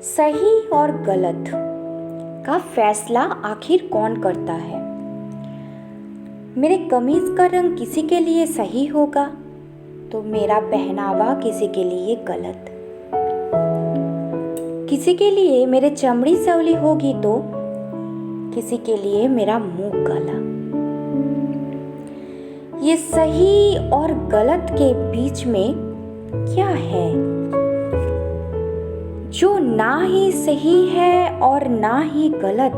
सही और गलत का फैसला आखिर कौन करता है? मेरे कमीज का रंग किसी के लिए सही होगा तो मेरा पहनावा किसी के लिए गलत। किसी के लिए मेरे चमड़ी सवली होगी तो किसी के लिए मेरा मुंह काला। ये सही और गलत के बीच में क्या है जो ना ही सही है और ना ही गलत,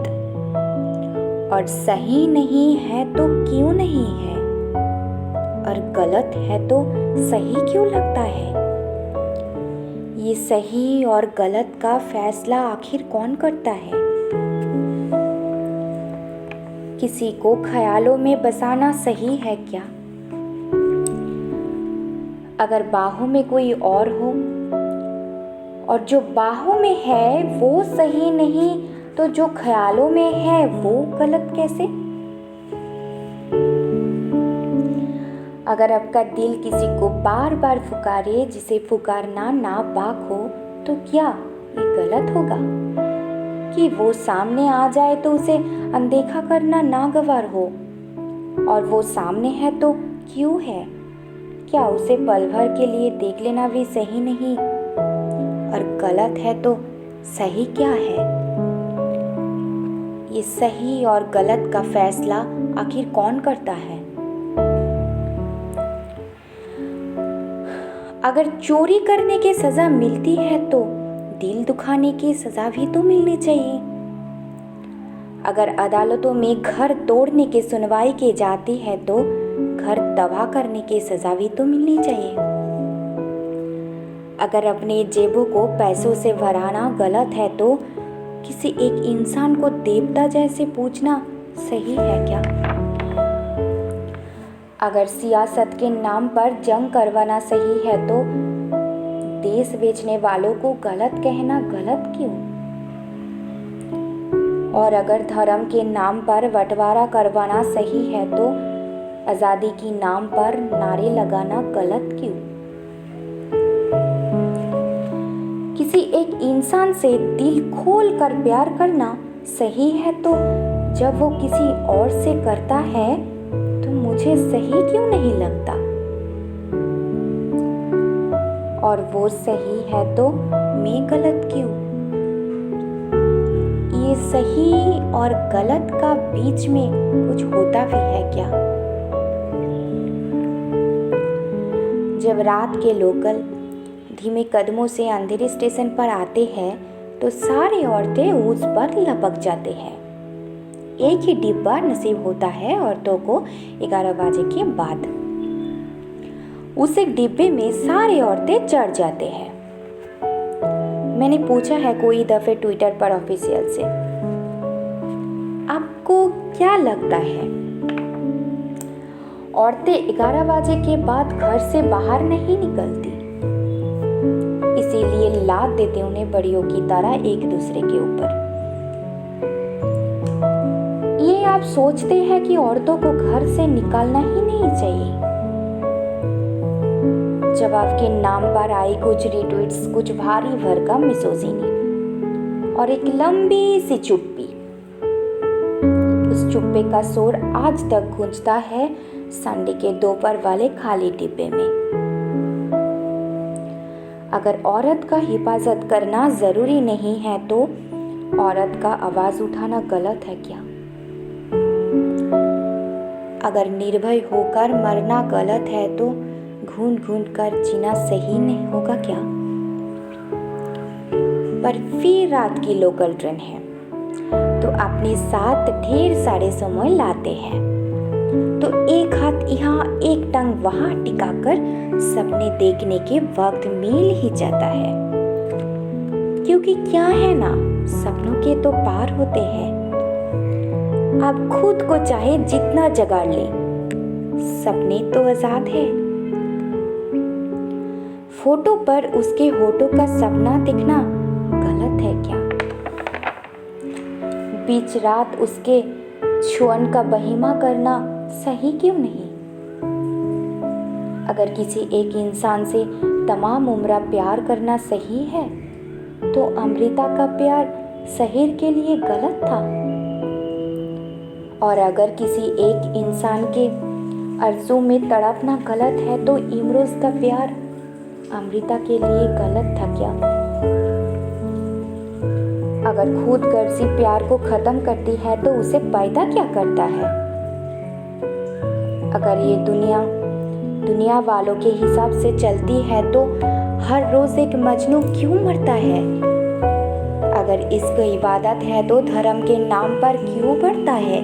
और सही नहीं है तो क्यों नहीं है, और गलत है तो सही क्यों लगता है? ये सही और गलत का फैसला आखिर कौन करता है? किसी को ख्यालों में बसाना सही है क्या? अगर बाहों में कोई और हो और जो बाहों में है वो सही नहीं तो जो ख्यालों में है वो गलत कैसे? अगर आपका दिल किसी को बार बार पुकारे जिसे पुकारना नापाक हो तो क्या ये गलत होगा? कि वो सामने आ जाए तो उसे अनदेखा करना नागवार हो, और वो सामने है तो क्यों है? क्या उसे पल भर के लिए देख लेना भी सही नहीं? और गलत है तो सही क्या है? ये सही और गलत का फैसला आखिर कौन करता है? अगर चोरी करने की सजा मिलती है तो दिल दुखाने की सजा भी तो मिलनी चाहिए। अगर अदालतों में घर तोड़ने की सुनवाई की जाती है तो घर तबाह करने की सजा भी तो मिलनी चाहिए। अगर अपने जेबों को पैसों से भराना गलत है तो किसी एक इंसान को देवता जैसे पूजना सही है क्या? अगर सियासत के नाम पर जंग करवाना सही है तो देश बेचने वालों को गलत कहना गलत क्यों? और अगर धर्म के नाम पर बंटवारा करवाना सही है तो आजादी की नाम पर नारे लगाना गलत क्यों? किसी एक इंसान से दिल खोल कर प्यार करना सही है तो जब वो किसी और से करता है तो मुझे सही क्यों नहीं लगता? और वो सही है तो मैं गलत क्यों? ये सही और गलत का बीच में कुछ होता भी है क्या? जब रात के लोकल धीमे कदमों से अंधेरे स्टेशन पर आते हैं तो सारी औरतें उस पर लपक जाते हैं। एक ही डिब्बा नसीब होता है औरतों को 11 बजे के बाद। उस एक डिब्बे में सारी औरतें चढ़ जाते हैं। मैंने पूछा है कोई दफे ट्विटर पर ऑफिशियल से, आपको क्या लगता है औरतें 11 बजे के बाद घर से बाहर नहीं निकलती, इसीलिए लाद देते उन्हें बड़ियों की तरह एक दूसरे के ऊपर। ये आप सोचते हैं कि औरतों को घर से निकलना ही नहीं चाहिए? जब आपके नाम पर आई कुछ रिट्वीट्स, कुछ भारी भरकम मिसोजिनी और एक लंबी सी चुप्पी, उस चुप्पे का शोर आज तक गूंजता है संडे के दोपहर वाले खाली डिब्बे में। अगर औरत का हिफाजत करना जरूरी नहीं है तो औरत का आवाज उठाना गलत है क्या? अगर निर्भय होकर मरना गलत है तो घूंट घूंट कर जीना सही नहीं होगा क्या? पर फिर रात की लोकल ट्रेन है तो अपने साथ ढेर सारे समय लाते हैं, तो एक हाथ यहाँ एक टंग वहां टिकाकर सपने देखने के वक्त मिल ही जाता है। क्योंकि क्या है ना, सपनों के तो पार होते हैं। आप खुद को चाहे जितना जगा ले, सपने तो आजाद है। फोटो पर उसके होठों का सपना दिखना गलत है क्या? बीच रात उसके छुअन का बहिमा करना सही क्यों नहीं? अगर किसी एक इंसान से तमाम उम्र प्यार करना सही है तो अमृता का प्यार शहीर के लिए गलत था। और अगर किसी एक इंसान के आरज़ू में तड़पना गलत है तो इमरोज़ का प्यार अमृता के लिए गलत था क्या? अगर खुद गर्जी प्यार को खत्म करती है तो उसे पैदा क्या करता है? अगर ये दुनिया वालों के हिसाब से चलती है तो हर रोज एक मजनू क्यों मरता है? अगर इश्क इबादत है तो धर्म के नाम पर क्यों बढ़ता है?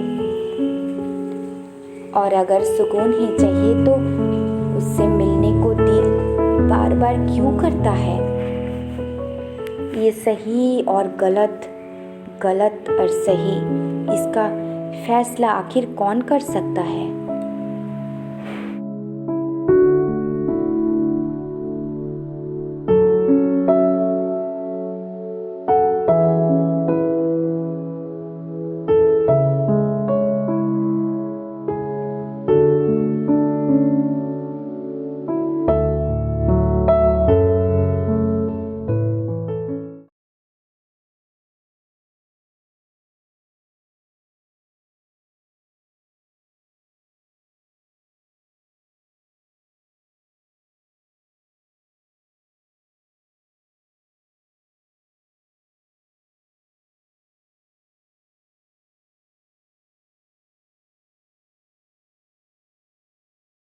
और अगर सुकून ही चाहिए तो उससे मिलने को दिल बार बार क्यों करता है? ये सही और गलत, गलत और सही, इसका फैसला आखिर कौन कर सकता है?